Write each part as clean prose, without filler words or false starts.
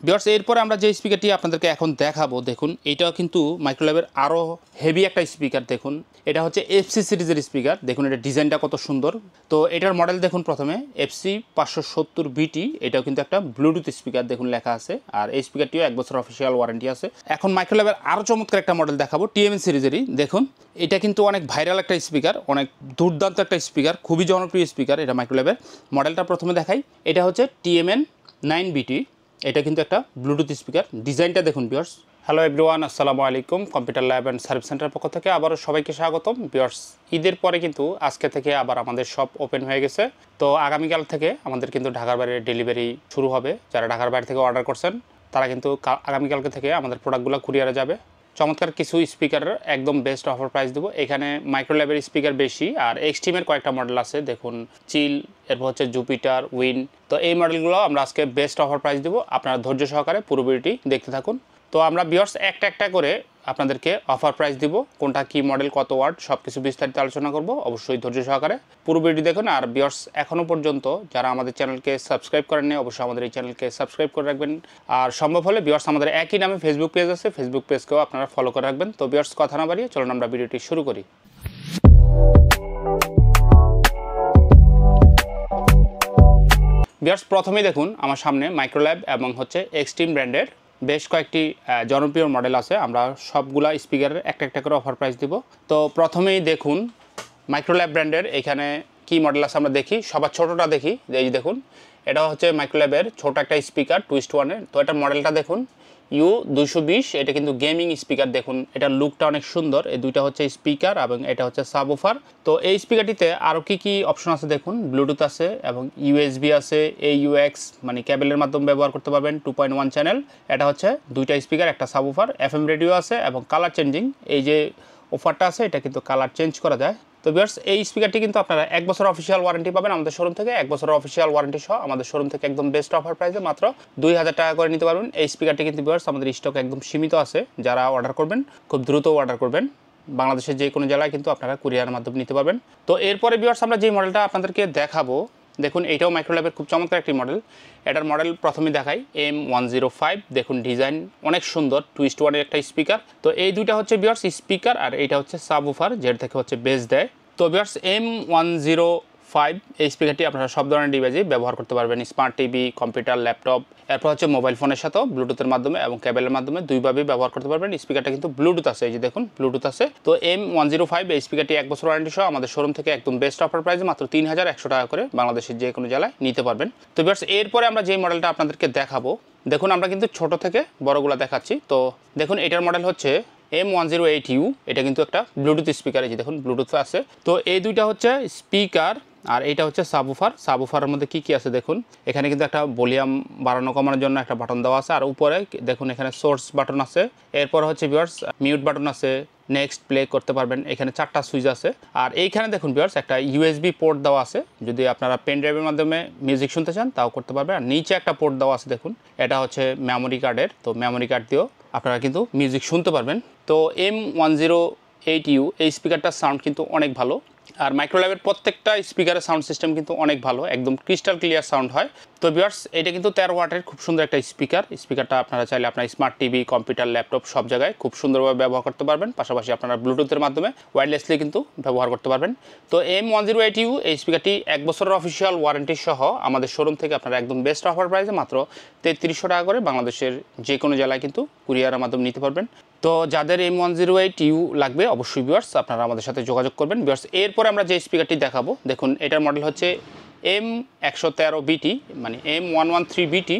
Viewers এরপরে আমরা যে স্পিকারটি আপনাদেরকে এখন দেখাবো দেখুন এটাও কিন্তু মাইক্রোল্যাবের আরও হেভি একটা স্পিকার দেখুন এটা হচ্ছে এফসি সিরিজের স্পিকার দেখুন এটা ডিজাইনটা কত সুন্দর তো এটার মডেল দেখুন প্রথমে এফসি 570 বিটি এটাও কিন্তু একটা ব্লুটুথ স্পিকার দেখুন লেখা আছে আর এই স্পিকারটিও 1 বছর অফিসিয়াল ওয়ারেন্টি আছে এখন মাইক্রোল্যাবের আরও চমৎকার একটা মডেল দেখাবো টিএমএন সিরিজেরই দেখুন এটা কিন্তু অনেক ভাইরাল একটা স্পিকার অনেক দুর্দান্ত একটা স্পিকার খুবই জনপ্রিয় স্পিকার এটা মাইক্রোল্যাবের মডেলটা প্রথমে দেখাই এটা হচ্ছে টিএমএন 9BT এটা কিন্তু একটা ব্লুটুথ স্পিকার ডিজাইনটা দেখুন ভিউয়ার্স হ্যালো এভরিওয়ান আসসালামু আলাইকুম computer lab and service centre পক্ষ থেকে আবারও সবাইকে স্বাগতম ভিউয়ার্স ঈদের পরে কিন্তু আজকে থেকে আবার আমাদের শপ ওপেন হয়ে গেছে তো আগামীকাল থেকে আমাদের কিন্তু ঢাকার বাইরে ডেলিভারি শুরু হবে যারা ঢাকার বাইরে থেকে অর্ডার করছেন তারা কিন্তু আগামীকালকে থেকে আমাদের প্রোডাক্টগুলো কুরিয়ারে যাবে চমৎকার কিছু স্পিকারের একদম বেস্ট অফার প্রাইস দেবো এখানে মাইক্রোল্যাবের স্পিকার বেশি আর এক্সট্রিমের কয়েকটা মডেল আছে দেখুন চিল এরপর হচ্ছে জুপিটার উইন তো এই মডেলগুলো আমরা আজকে বেস্ট অফার প্রাইস দেবো আপনারা ধৈর্য সহকারে পুরো ভিডিওটি দেখতে থাকুন তো আমরা ভিউয়ার্স একটা একটা করে আপনাদেরকে অফার প্রাইস দিব কোনটা কি মডেল কত ওয়াট সব কিছু বিস্তারিত আলোচনা করব অবশ্যই ধৈর্য সহকারে পুরো ভিডিও দেখুন আর ভিউয়ার্স এখনও পর্যন্ত যারা আমাদের চ্যানেলকে সাবস্ক্রাইব করেননি অবশ্যই আমাদের এই চ্যানেলকে সাবস্ক্রাইব করে রাখবেন আর সম্ভব হলে ভিউয়ার্স আমাদের একই নামে ফেসবুক পেজ আছে ফেসবুক পেজকেও আপনারা ফলো করে রাখবেন তো ভিউয়ার্স কথা না বাড়িয়ে চলুন আমরা ভিডিওটি শুরু করি ভিউয়ার্স প্রথমেই দেখুন আমার সামনে মাইক্রোল্যাব এবং হচ্ছে এক্সট্রিম ব্র্যান্ডের বেশ কয়েকটি জনপ্রিয় মডেল আছে আমরা সবগুলা স্পিকারের একটা একটা করে অফার প্রাইস দিব তো প্রথমেই দেখুন মাইক্রোল্যাব ব্র্যান্ডের এখানে কি মডেল আছে আমরা দেখি সবার ছোটোটা দেখি এই দেখুন এটা হচ্ছে মাইক্রোল্যাবের ছোট একটা স্পিকার টুইস্ট ওয়ানের তো এটার মডেলটা দেখুন U220 এটা কিন্তু গেমিং স্পিকার দেখুন এটার লুকটা অনেক সুন্দর এই দুইটা হচ্ছে স্পিকার এবং এটা হচ্ছে সাবওুফার তো এই স্পিকারটিতে আরও কি অপশন আছে দেখুন ব্লুটুথ আছে এবং ইউএসবি আছে AUX মানে কেবলের মাধ্যমে ব্যবহার করতে পারবেন 2.1 চ্যানেল এটা হচ্ছে দুইটা স্পিকার একটা সাবওুফার FM রেডিও আছে এবং কালার চেঞ্জিং এই যে অফারটা আছে এটা কিন্তু কালার চেঞ্জ করা যায় তো ভিউয়ার্স এই স্পিকারটি কিন্তু আপনারা 1 বছর অফিসিয়াল ওয়ারেন্টি পাবেন আমাদের শোরুম থেকে 1 বছর অফিসিয়াল ওয়ারেন্টি সহ আমাদের শোরুম থেকে একদম বেস্ট অফার প্রাইসে মাত্র 2000 টাকা করে নিতে পারবেন এই স্পিকারটি কিন্তু ভিউয়ার্স আমাদের স্টক একদম সীমিত আছে যারা অর্ডার করবেন খুব দ্রুত অর্ডার করবেন বাংলাদেশের যে কোনো জেলায় কিন্তু আপনারা কুরিয়ারের মাধ্যমে নিতে পারবেন তো এরপরে ভিউয়ার্স আমরা যে মডেলটা আপনাদেরকে দেখাবো দেখুন এটাও মাইক্রোল্যাবের খুব চমৎকার একটি মডেল এটার মডেল প্রথমে দেখাই M105 দেখুন ডিজাইন অনেক সুন্দর টুইস্ট ওয়ানের একটা স্পিকার তো এই দুইটা হচ্ছে ভিউয়ার্স স্পিকার আর এটা হচ্ছে সাবওুফার যেটা থেকে হচ্ছে বেস দেয় তো ভিউয়ার্স M105 এই স্পিকারটি আপনারা সব ধরনের ডিভাইসে ব্যবহার করতে পারবেন স্মার্ট টিভি কম্পিউটার ল্যাপটপ এরপর হচ্ছে মোবাইল ফোনের সাথেও ব্লুটুথের মাধ্যমে এবং কেবলের মাধ্যমে দুইভাবেই ব্যবহার করতে পারবেন স্পিকারটা কিন্তু ব্লুটুথ আছে এই যে দেখুন ব্লুটুথ আছে তো M105 এই স্পিকারটি 1 বছর ওয়ারেন্টি সহ আমাদের শোরুম থেকে একদম বেস্ট অফার প্রাইসে মাত্র 3100 টাকা করে বাংলাদেশের যে কোনো জেলায় নিতে পারবেন তো ভিউয়ার্স এরপরে আমরা যে মডেলটা আপনাদেরকে দেখাবো দেখুন আমরা কিন্তু ছোট থেকে বড়গুলা দেখাচ্ছি তো দেখুন এটার মডেল হচ্ছে M108U এটা কিন্তু একটা ব্লুটুথ স্পিকার এই যে দেখুন ব্লুটুথ আছে তো এই দুইটা হচ্ছে স্পিকার আর এটা হচ্ছে সাবওুফারের মধ্যে কি আছে দেখুন এখানে কিন্তু একটা ভলিউম বাড়ানো কমানোর জন্য একটা বাটন দেওয়া আছে আর উপরে দেখুন এখানে সোর্স বাটন আছে এরপর হচ্ছে ভিউয়ার্স মিউট বাটন আছে নেক্সট প্লে করতে পারবেন এখানে 4টা সুইচ আছে আর এইখানে দেখুন ভিউয়ার্স একটা USB পোর্ট দেওয়া আছে যদি আপনারা পেন ড্রাইভের মাধ্যমে মিউজিক শুনতে চান তাও করতে পারবেন আর নিচে একটা পোর্ট দেওয়া আছে দেখুন এটা হচ্ছে মেমোরি কার্ডের তো মেমোরি কার্ড দিয়েও আপনারা কিন্তু মিউজিক শুনতে পারবেন তো M108U এই স্পিকারটার সাউন্ড কিন্তু অনেক ভালো আর মাইক্রোল্যাবের প্রত্যেকটা স্পিকারের সাউন্ড সিস্টেম কিন্তু অনেক ভালো একদম ক্রিস্টাল ক্লিয়ার সাউন্ড হয় তো ভিউয়ার্স এটা কিন্তু 13 ওয়াটের খুব সুন্দর একটা স্পিকারটা আপনারা চাইলে আপনার স্মার্ট টিভি কম্পিউটার ল্যাপটপ সব জায়গায় খুব সুন্দরভাবে ব্যবহার করতে পারবেন পাশাপাশি আপনারা ব্লুটুথের মাধ্যমে ওয়্যারলেসলি কিন্তু ব্যবহার করতে পারবেন তো M108U এই স্পিকারটি 1 বছরের অফিসিয়াল ওয়ারেন্টি সহ আমাদের শোরুম থেকে আপনারা একদম বেস্ট অফার প্রাইসে মাত্র 3300 টাকা করে বাংলাদেশের যে কোনো জেলায় কিন্তু কুরিয়ারের মাধ্যমে নিতে পারবেন তো যাদের M108U লাগবে অবশ্যই ভিউয়ার্স আপনারা আমাদের সাথে যোগাযোগ করবেন ভিউয়ার্স এরপরে আমরা যে স্পিকারটি দেখাবো দেখুন এটার মডেল হচ্ছে M113BT মানে M113BT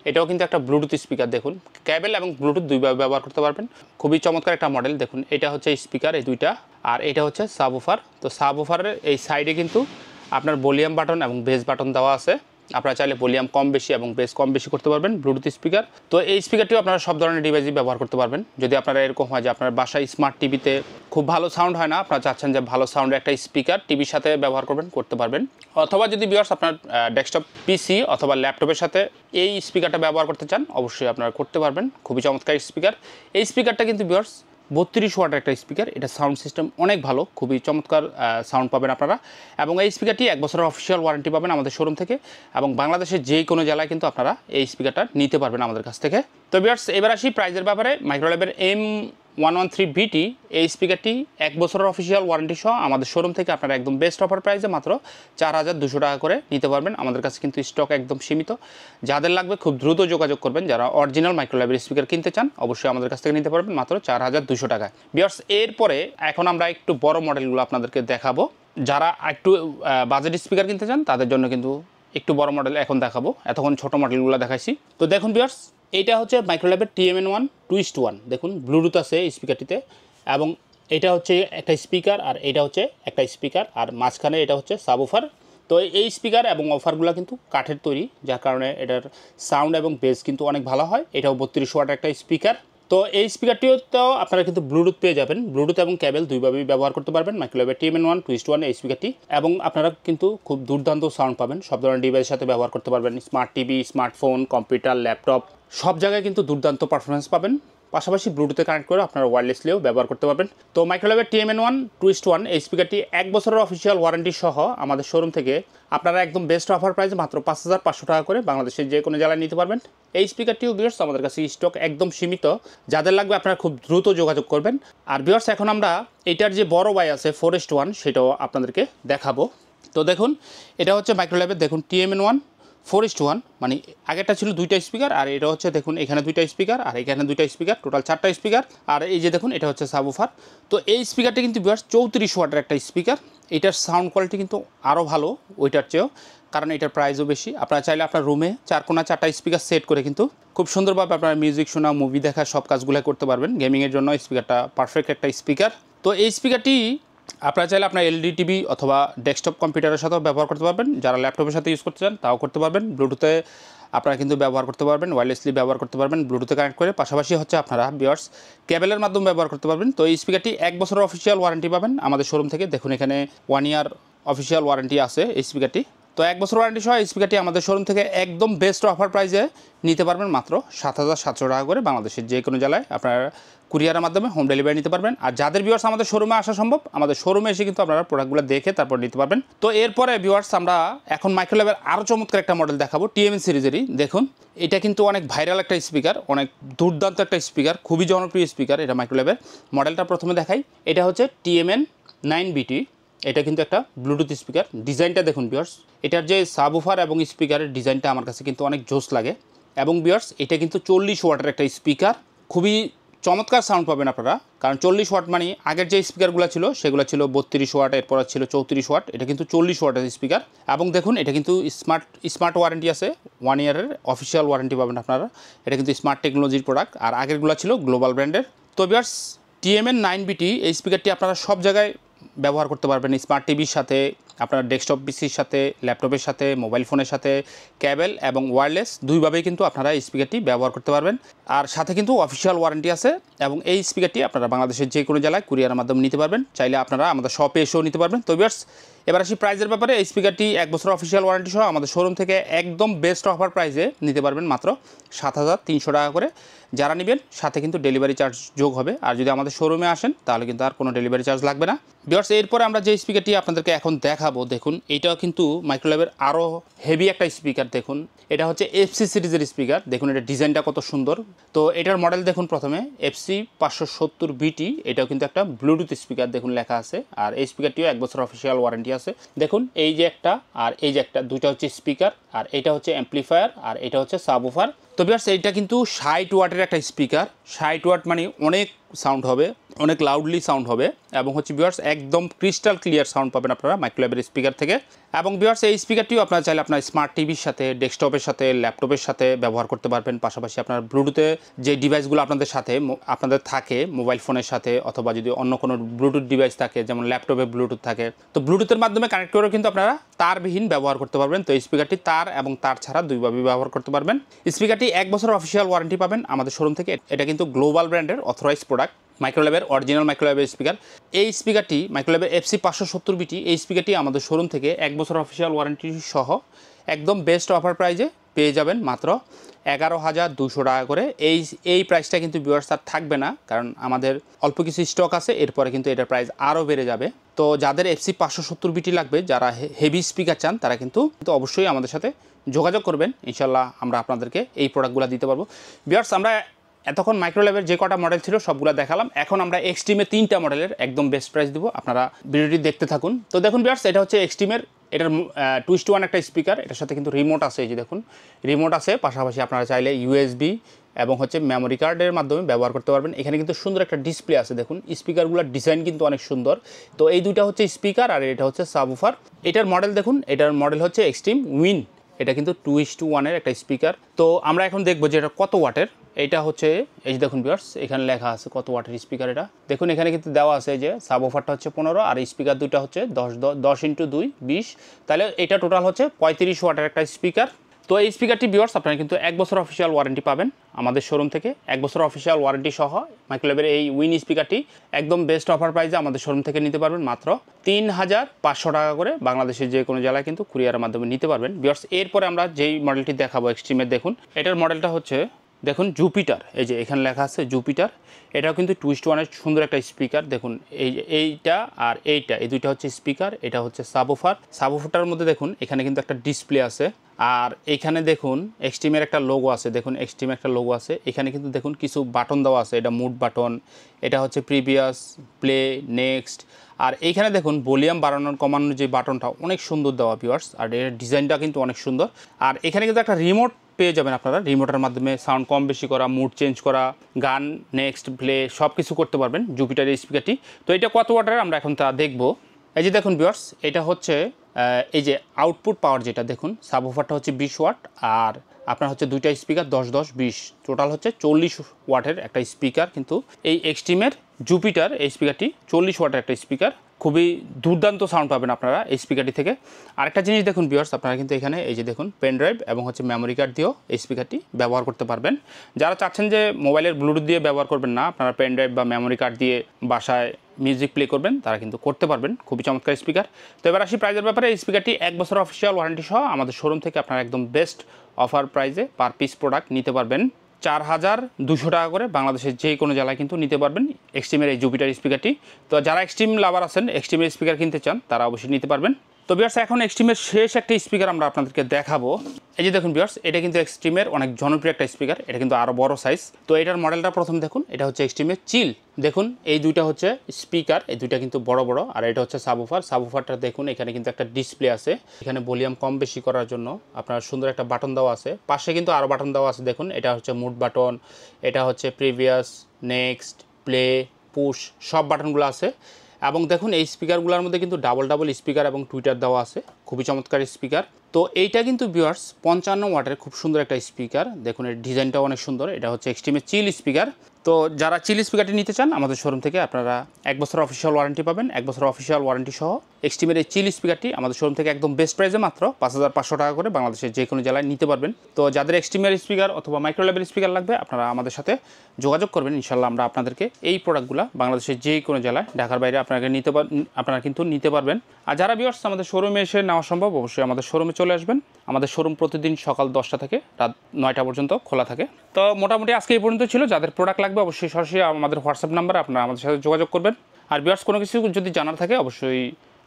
এটাও কিন্তু একটা ব্লুটুথ স্পিকার দেখুন কেবল এবং ব্লুটুথ দুইভাবে ব্যবহার করতে পারবেন খুবই চমৎকার একটা মডেল দেখুন এটা হচ্ছে স্পিকার এই দুইটা আর এটা হচ্ছে সাবওুফার তো সাবওুফারের এই সাইডে কিন্তু আপনার ভলিউম বাটন এবং বেস বাটন দেওয়া আছে আপনারা চাইলে ভলিউম কম বেশি এবং বেস কম বেশি করতে পারবেন ব্লুটুথ স্পিকার তো এই স্পিকারটিও আপনারা সব ধরনের ডিভাইসে ব্যবহার করতে পারবেন যদি আপনারা এরকম হয় যে আপনার বাসায় স্মার্ট টিভিতে খুব ভালো সাউন্ড হয় না আপনারা চাচ্ছেন যে ভালো সাউন্ডের একটা স্পিকার টিভির সাথে ব্যবহার করতে পারবেন অথবা যদি ভিউয়ার্স আপনার ডেস্কটপ পিসি অথবা ল্যাপটপের সাথে এই স্পিকারটা ব্যবহার করতে চান অবশ্যই আপনারা করতে পারবেন খুবই চমৎকার স্পিকার এই স্পিকারটা কিন্তু ভিউয়ার্স 32 ওয়াটের একটা স্পিকার। এটা সাউন্ড সিস্টেম অনেক ভালো, খুবই চমৎকার সাউন্ড পাবেন আপনারা। এবং এই স্পিকারটি 1 বছরের অফিসিয়াল ওয়ারেন্টি পাবেন আমাদের শোরুম থেকে, এবং বাংলাদেশের যে কোনো জেলায় কিন্তু আপনারা এই স্পিকারটা নিতে পারবেন আমাদের কাছ থেকে। তো ভিউয়ার্স, এবার আসি প্রাইজের ব্যাপারে। মাইক্রোল্যাবের M113BT এই স্পিকারটি 1 বছরের অফিসিয়াল ওয়ারেন্টি সহ আমাদের শোরুম থেকে আপনারা একদম বেস্ট অফার প্রাইসে মাত্র 4200 টাকা করে নিতে পারবেন। আমাদের কাছে কিন্তু স্টক একদম সীমিত, যাদের লাগবে খুব দ্রুত যোগাযোগ করবেন। যারা অরিজিনাল মাইক্রোল্যাবের স্পিকার কিনতে চান অবশ্যই আমাদের কাছ থেকে নিতে পারবেন মাত্র 4200 টাকায়। ভিউয়ার্স, এরপরে এখন আমরা একটু বড় মডেলগুলো আপনাদেরকে দেখাবো। যারা একটু বাজেট স্পিকার কিনতে চান তাদের জন্য কিন্তু একটু বড় মডেল এখন দেখাবো, এতক্ষণ ছোট মডেলগুলো দেখাইছি। তো দেখুন ভিউয়ার্স, এইটা হচ্ছে মাইক্রোল্যাবের TMN1 টুইস্ট 1। দেখুন ব্লুটুথ আছে এই স্পিকারটিতে, এবং এটা হচ্ছে একটা স্পিকার আর এটা হচ্ছে একটা স্পিকার, আর মাঝখানে এটা হচ্ছে সাবউফার। তো এই স্পিকার এবং অফারগুলো কিন্তু কাঠের তৈরি, যার কারণে এটার সাউন্ড এবং বেস কিন্তু অনেক ভালো হয়। এটাও 32 ওয়াটের একটা স্পিকার। তো এই স্পিকারটিও তো আপনারা কিন্তু ব্লুটুথ পেয়ে যাবেন, ব্লুটুথ এবং কেবল দুইভাবেই ব্যবহার করতে পারবেন মাইক্রোল্যাবের TMN1 টুইস্ট 1 এই স্পিকারটি। এবং আপনারা কিন্তু খুব দুর্দান্ত সাউন্ড পাবেন, সব ধরনের ডিভাইসের সাথে ব্যবহার করতে পারবেন। Smart TV, smartphone, computer, laptop সব জায়গায় কিন্তু দুর্দান্ত পারফরমেন্স পাবেন। পাশাপাশি ব্লুটুথে কানেক্ট করে আপনারা ওয়্যারলেসলিও ব্যবহার করতে পারবেন। তো মাইক্রোল্যাবের TMN1 টুইস্ট 1 এই স্পিকারটি 1 বছরের অফিসিয়াল ওয়ারেন্টি সহ আমাদের শোরুম থেকে আপনারা একদম বেস্ট অফার প্রাইসে মাত্র 5500 টাকা করে বাংলাদেশের যে কোনো জেলায় নিতে পারবেন। এই স্পিকারটিও ভিউয়ার্স আমাদের কাছে স্টক একদম সীমিত, যাদের লাগবে আপনারা খুব দ্রুত যোগাযোগ করবেন। আর ভিউয়ার্স, এখন আমরা এটার যে বড় ভাই আছে ফরেস্ট 1 সেটাও আপনাদেরকে দেখাবো। তো দেখুন, এটা হচ্ছে মাইক্রোল্যাবের দেখুন TMN1 4:1, মানে আগেরটা ছিল 2টা স্পিকার, আর এটা হচ্ছে দেখুন এখানে 2টা স্পিকার আর এখানে 2টা স্পিকার, টোটাল 4টা স্পিকার। আর এই যে দেখুন এটা হচ্ছে সাবউফার। তো এই স্পিকারটা কিন্তু ভিউয়ার্স 34 ওয়াটের একটা স্পিকার। এটার সাউন্ড কোয়ালিটি কিন্তু আরও ভালো ওইটার চেয়েও, কারণ এটার প্রাইসও বেশি। আপনারা চাইলে আপনার রুমে 4 কোণা 4টা স্পিকার সেট করে কিন্তু খুব সুন্দরভাবে আপনারা মিউজিক শোনা, মুভি দেখা সব কাজগুলো করতে পারবেন। গেমিংয়ের জন্য স্পিকারটা পারফেক্ট একটা স্পিকার। তো এই স্পিকারটি আপনারা চাইলে আপনার এলইডি টিভি অথবা ডেস্কটপ কম্পিউটারের সাথেও ব্যবহার করতে পারবেন। যারা ল্যাপটপের সাথে ইউজ করতে চান তাও করতে পারবেন। ব্লুটুথে আপনারা কিন্তু ব্যবহার করতে পারবেন, ওয়্যারলেসলি ব্যবহার করতে পারবেন ব্লুটুথে কানেক্ট করে। পাশাপাশি হচ্ছে আপনারা ভিউয়ার্স কেবলের মাধ্যমে ব্যবহার করতে পারবেন। তো এই স্পিকারটি 1 বছরের অফিসিয়াল ওয়ারেন্টি পাবেন আমাদের শোরুম থেকে। দেখুন এখানে 1 ইয়ার অফিসিয়াল ওয়ারেন্টি আছে এই স্পিকারটি। তো 1 বছর ওয়ারেন্টি সহ এই স্পিকারটি আমাদের শোরুম থেকে একদম বেস্ট অফার প্রাইসে নিতে পারবেন মাত্র 7700 টাকা করে বাংলাদেশের যে কোনো জেলায় আপনারা কুরিয়ারের মাধ্যমে হোম ডেলিভারি নিতে পারবেন। আর যাদের ভিউয়ার্স আমাদের শোরুমে আসা সম্ভব, আমাদের শোরুমে এসে কিন্তু আপনারা প্রোডাক্টগুলো দেখে তারপর নিতে পারবেন। তো এরপরে ভিউয়ার্স আমরা এখন মাইক্রোল্যাবের আরও চমৎকার একটা মডেল দেখাবো TMN সিরিজেরই। দেখুন এটা কিন্তু অনেক ভাইরাল একটা স্পিকার, অনেক দুর্দান্ত একটা স্পিকার, খুবই জনপ্রিয় স্পিকার। এটা মাইক্রোল্যাবের মডেলটা প্রথমে দেখাই। এটা হচ্ছে TMN9BT। এটা কিন্তু একটা ব্লুটুথ স্পিকার। ডিজাইনটা দেখুন ভিউয়ার্স, এটার যে সাবউফার এবং স্পিকারের ডিজাইনটা আমার কাছে কিন্তু অনেক জোস লাগে। এবং ভিউয়ার্স এটা কিন্তু 40 ওয়াটের একটা স্পিকার, খুবই চমৎকার সাউন্ড পাবেন আপনারা। কারণ 40 ওয়াট মানে আগের যে স্পিকারগুলো ছিল সেগুলো ছিল 32 ওয়াট, এরপর ছিল 34 ওয়াট, এটা কিন্তু 40 ওয়াটের স্পিকার। এবং দেখুন এটা কিন্তু স্মার্ট ওয়ারেন্টি আছে, 1 ইয়ারের অফিসিয়াল ওয়ারেন্টি পাবেন আপনারা। এটা কিন্তু স্মার্ট টেকনোলজির প্রোডাক্ট, আর আগেরগুলো ছিল গ্লোবাল ব্র্যান্ডের। তো ভিউয়ার্স TMN9BT এই স্পিকারটি আপনারা সব জায়গায় ব্যবহার করতে পারবেন, স্মার্ট টিভির সাথে, আপনার ডেস্কটপ পিসির সাথে, ল্যাপটপের সাথে, মোবাইল ফোনের সাথে, কেবল এবং ওয়্যারলেস দুইভাবেই কিন্তু আপনারা এই স্পিকারটি ব্যবহার করতে পারবেন। আর সাথে কিন্তু অফিসিয়াল ওয়ারেন্টি আছে। এবং এই স্পিকারটি আপনারা বাংলাদেশের যে কোনো জেলায় কুরিয়ারের মাধ্যমে নিতে পারবেন, চাইলে আপনারা আমাদের শপে এসেও নিতে পারবেন। তো ভিউয়ার্স এবার আসি প্রাইজের ব্যাপারে। এই স্পিকারটি 1 বছর অফিসিয়াল ওয়ারেন্টি সহ আমাদের শোরুম থেকে একদম বেস্ট অফার প্রাইসে নিতে পারবেন মাত্র 7300 টাকা করে। যারা নেবেন সাথে কিন্তু ডেলিভারি চার্জ যোগ হবে, আর যদি আমাদের শোরুমে আসেন তাহলে কিন্তু আর কোনো ডেলিভারি চার্জ লাগবে না। ভিউয়ার্স এরপরে আমরা যে স্পিকারটি আপনাদেরকে এখন দেখাবো, দেখুন এটাও কিন্তু মাইক্রোল্যাবের আরও হেভি একটা স্পিকার। দেখুন এটা হচ্ছে FC সিরিজের স্পিকার। দেখুন এটা ডিজাইনটা কত সুন্দর। তো এটার মডেল দেখুন প্রথমে FC570BT। এটাও কিন্তু একটা ব্লুটুথ স্পিকার, দেখুন লেখা আছে। আর এই স্পিকারটিও 1 বছর অফিসিয়াল ওয়ারেন্টি আছে। দেখুন এই যে একটা আর এই যে একটা, দুইটা হচ্ছে স্পিকার, আর এটা হচ্ছে অ্যাম্প্লিফায়ার, আর এটা হচ্ছে সাবউফার। তো ভিউয়ার্স এইটা কিন্তু 60 ওয়াটের একটা স্পিকার। 60 ওয়াট মানে অনেক সাউন্ড হবে, অনেক লাউডলি সাউন্ড হবে। এবং হচ্ছে ভিউয়ার্স একদম ক্রিস্টাল ক্লিয়ার সাউন্ড পাবেন আপনারা মাইক্রোল্যাবের স্পিকার থেকে। এবং ভিউয়ার্স এই স্পিকারটিও আপনারা চাইলে আপনার স্মার্ট টিভির সাথে, ডেস্কটপের সাথে, ল্যাপটপের সাথে ব্যবহার করতে পারবেন। পাশাপাশি আপনার ব্লুটুথে যে ডিভাইসগুলো আপনাদের থাকে মোবাইল ফোনের সাথে, অথবা যদি অন্য কোনো ব্লুটুথ ডিভাইস থাকে, যেমন ল্যাপটপে ব্লুটুথ থাকে, তো ব্লুটুথের মাধ্যমে কানেক্ট করেও কিন্তু আপনারা তারবিহীন ব্যবহার করতে পারবেন। তো এই স্পিকারটি তার এবং তার ছাড়া দুইভাবেই ব্যবহার করতে পারবেন। স্পিকারটি 1 বছর অফিসিয়াল ওয়ারেন্টি পাবেন আমাদের শোরুম থেকে। এটা কিন্তু গ্লোবাল ব্র্যান্ডের অথরাইজ প্রোডাক্ট, মাইক্রোল্যাবের অরিজিনাল মাইক্রোল্যাবের স্পিকার। এই স্পিকারটি মাইক্রোল্যাবের FC570BT এই স্পিকারটি আমাদের শোরুম থেকে 1 বছর অফিসিয়াল ওয়ারেন্টি সহ একদম বেস্ট অফার প্রাইজে পেয়ে যাবেন মাত্র 11,200 টাকা করে। এই প্রাইসটা কিন্তু ভিউয়ার্স আর থাকবে না, কারণ আমাদের অল্প কিছু স্টক আছে, এরপরে কিন্তু এটার প্রাইস আরও বেড়ে যাবে। তো যাদের FC 570 বিটি লাগবে, যারা হেভি স্পিকার চান, তারা কিন্তু অবশ্যই আমাদের সাথে যোগাযোগ করবেন। ইনশাল্লাহ আমরা আপনাদেরকে এই প্রোডাক্টগুলো দিতে পারবো। ভিউয়ার্স, আমরা এতক্ষণ মাইক্রোল্যাবের যে কটা মডেল ছিল সবগুলো দেখালাম। এখন আমরা এক্সট্রিমের 3টা মডেলের একদম বেস্ট প্রাইস দিব, আপনারা ভিডিওটি দেখতে থাকুন। তো দেখুন ভিউয়ার্স, এটা হচ্ছে এক্সট্রিমের, এটার 2:1 একটা স্পিকার, এটার সাথে কিন্তু রিমোট আছে। এই যে দেখুন রিমোট আছে, পাশাপাশি আপনারা চাইলে USB এবং হচ্ছে মেমোরি কার্ডের মাধ্যমে ব্যবহার করতে পারবেন। এখানে কিন্তু সুন্দর একটা ডিসপ্লে আছে, দেখুন স্পিকারগুলোর ডিজাইন কিন্তু অনেক সুন্দর। তো এই দুইটা হচ্ছে স্পিকার আর এটা হচ্ছে সাবউফার। এটার মডেল দেখুন, এটার মডেল হচ্ছে এক্সট্রিম উইন। এটা কিন্তু 2:1 একটা স্পিকার। তো আমরা এখন দেখবো যে এটা কত ওয়াটের। এটা হচ্ছে এই যে দেখুন ভিউয়ার্স, এখানে লেখা আছে কত ওয়াটের স্পিকার। এটা দেখুন এখানে কিন্তু দেওয়া আছে যে সাবউফারটা হচ্ছে 15 আর স্পিকার দুইটা হচ্ছে 10 × 2 20, তাহলে এটা টোটাল হচ্ছে 35 ওয়াটের একটা স্পিকার। তো এই স্পিকারটি ভিউয়ার্স আপনারা কিন্তু 1 বছর অফিসিয়াল ওয়ারেন্টি পাবেন আমাদের শোরুম থেকে। 1 বছর অফিসিয়াল ওয়ারেন্টি সহ মাইক্রোল্যাবের এই উইন স্পিকারটি একদম বেস্ট অফার প্রাইসে আমাদের শোরুম থেকে নিতে পারবেন মাত্র 3,500 টাকা করে। বাংলাদেশের যে কোনো জেলায় কিন্তু কুরিয়ারের মাধ্যমে নিতে পারবেন। ভিউয়ার্স, এরপরে আমরা যেই মডেলটি দেখাবো এক্সট্রিমের, দেখুন এটার মডেলটা হচ্ছে দেখুন জুপিটার। এই যে এখানে লেখা আছে জুপিটার। এটাও কিন্তু 2:1 সুন্দর একটা স্পিকার। দেখুন এইটা আর এইটা, এই দুইটা হচ্ছে স্পিকার, এটা হচ্ছে সাবউফার। সাবউফারটার মধ্যে দেখুন এখানে কিন্তু একটা ডিসপ্লে আছে, আর এখানে দেখুন এক্সট্রিমের একটা লোগো আছে। দেখুন এক্সট্রিমের একটা লোগো আছে, এখানে কিন্তু দেখুন কিছু বাটন দেওয়া আছে। এটা মুড বাটন, এটা হচ্ছে প্রিভিয়াস, প্লে, নেক্সট। আর এইখানে দেখুন ভলিউম বাড়ানোর কমানোর যে বাটনটা অনেক সুন্দর দেওয়া ভিউয়ার্স, আর এর ডিজাইনটা কিন্তু অনেক সুন্দর। আর এখানে কিন্তু একটা রিমোট পেয়ে যাবেন আপনারা, রিমোটের মাধ্যমে সাউন্ড কম বেশি করা, মুড চেঞ্জ করা, গান, নেক্সট, প্লে সব কিছু করতে পারবেন জুপিটারের স্পিকারটি। তো এটা কত ওয়াটের আমরা এখন তা দেখব। এই যে দেখুন ভিউয়ার্স, এটা হচ্ছে এই যে আউটপুট পাওয়ার, যেটা দেখুন সাবউফারটা হচ্ছে 20 ওয়াট আর আপনার হচ্ছে দুইটা স্পিকার 10 10 20, টোটাল হচ্ছে 40 ওয়াটের একটা স্পিকার। কিন্তু এই এক্সট্রিমের জুপিটার এই স্পিকারটি 40 ওয়াটের একটা স্পিকার, খুবই দুর্দান্ত সাউন্ড পাবেন আপনারা এই স্পিকারটি থেকে। আরেকটা জিনিস দেখুন ভিউয়ার্স, আপনারা কিন্তু এখানে এই যে দেখুন পেন ড্রাইভ এবং হচ্ছে মেমোরি কার্ড দিয়েও এই স্পিকারটি ব্যবহার করতে পারবেন। যারা চাচ্ছেন যে মোবাইলের ব্লুটুথ দিয়ে ব্যবহার করবেন না, আপনারা পেন ড্রাইভ বা মেমোরি কার্ড দিয়ে বাসায় মিউজিক প্লে করবেন, তারা কিন্তু করতে পারবেন। খুবই চমৎকার স্পিকার। তো এবার আসি প্রাইজের ব্যাপারে। এই স্পিকারটি 1 বছর অফিসিয়াল ওয়ারেন্টি সহ আমাদের শোরুম থেকে আপনারা একদম বেস্ট অফার প্রাইজে পার পিস প্রোডাক্ট নিতে পারবেন 4,200 টাকা করে। বাংলাদেশের যে কোনো জেলায় কিন্তু নিতে পারবেন এক্সট্রিমের এই জুপিটার স্পিকারটি। তো যারা এক্সট্রিম লাভার আছেন, এক্সট্রিমের স্পিকার কিনতে চান, তারা অবশ্যই নিতে পারবেন। তো ভিউয়ার্স, এখন এক্সট্রিমের শেষ একটা স্পিকার আমরা আপনাদেরকে দেখাবো। এই যে দেখুন ভিউয়ার্স, এটা কিন্তু এক্সট্রিমের অনেক জনপ্রিয় একটা স্পিকার, এটা কিন্তু আরও বড় সাইজ। তো এটার মডেলটা প্রথম দেখুন, এটা হচ্ছে এক্সট্রিমের চিল। দেখুন এই দুইটা হচ্ছে স্পিকার, এই দুইটা কিন্তু বড় বড়, আর এটা হচ্ছে সাবউফার। সাবউফারটা দেখুন এখানে কিন্তু একটা ডিসপ্লে আছে, এখানে ভলিউম কম বেশি করার জন্য আপনার সুন্দর একটা বাটন দেওয়া আছে। পাশে কিন্তু আরও বাটন দেওয়া আছে, দেখুন এটা হচ্ছে মুড বাটন, এটা হচ্ছে প্রিভিয়াস, নেক্সট, প্লে, পুশ সব বাটনগুলো আছে। এবং দেখুন এই স্পিকারগুলোর মধ্যে কিন্তু ডাবল স্পিকার এবং টুইটার দেওয়া আছে, খুবই চমৎকার স্পিকার। তো এইটা কিন্তু ভিউয়ার্স 55 ওয়াটের খুব সুন্দর একটা স্পিকার। দেখুন এর ডিজাইনটাও অনেক সুন্দর। এটা হচ্ছে এক্সট্রিমের চিল স্পিকার। তো যারা চিল স্পিকারটি নিতে চান, আমাদের শোরুম থেকে আপনারা 1 বছর অফিসিয়াল ওয়ারেন্টি পাবেন। 1 বছর অফিসিয়াল ওয়ারেন্টি সহ এক্সট্রিমের এই চিল স্পিকারটি আমাদের শোরুম থেকে একদম বেস্ট প্রাইসে মাত্র 5,500 টাকা করে বাংলাদেশের যে কোনো জেলায় নিতে পারবেন। তো যাদের এক্সট্রিমের স্পিকার অথবা মাইক্রোল্যাবের স্পিকার লাগবে, আপনারা আমাদের সাথে যোগাযোগ করবেন। ইনশাল্লাহ আমরা আপনাদেরকে এই প্রোডাক্টগুলো বাংলাদেশের যে কোনো জেলায়, ঢাকার বাইরে আপনারা কিন্তু নিতে পারবেন। আর যারা ভিউয়ার্স আমাদের শোরুমে এসে নেওয়া সম্ভব, অবশ্যই আমাদের শোরুমে চলে আসবেন। আমাদের শোরুম প্রতিদিন সকাল 10টা থেকে রাত 9টা পর্যন্ত খোলা থাকে। তো মোটামুটি আজকে এই পর্যন্ত ছিল। যাদের প্রোডাক্ট লাগবে অবশ্যই সরাসরি আমাদের হোয়াটসঅ্যাপ নাম্বারে আপনারা আমাদের সাথে যোগাযোগ করবেন। আর ভিউয়ার্স কোনো কিছু যদি জানার থাকে অবশ্যই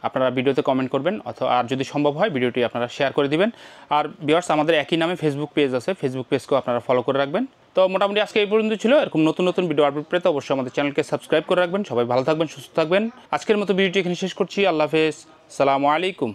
আপনারা ভিডিওতে কমেন্ট করবেন, অথবা আর যদি সম্ভব হয় ভিডিওটি আপনারা শেয়ার করে দিবেন। আর ভিউয়ার্স আমাদের একই নামে ফেসবুক পেজ আছে, ফেসবুক পেজকেও আপনারা ফলো করে রাখবেন। তো মোটামুটি আজকে এই পর্যন্ত ছিল। এরকম নতুন নতুন ভিডিও আপডেট পেতে অবশ্যই আমাদের চ্যানেলকে সাবস্ক্রাইব করে রাখবেন। সবাই ভালো থাকবেন, সুস্থ থাকবেন। আজকের মতো ভিডিওটি এখানে শেষ করছি। আল্লাহ হাফেজ, আসসালামু আলাইকুম।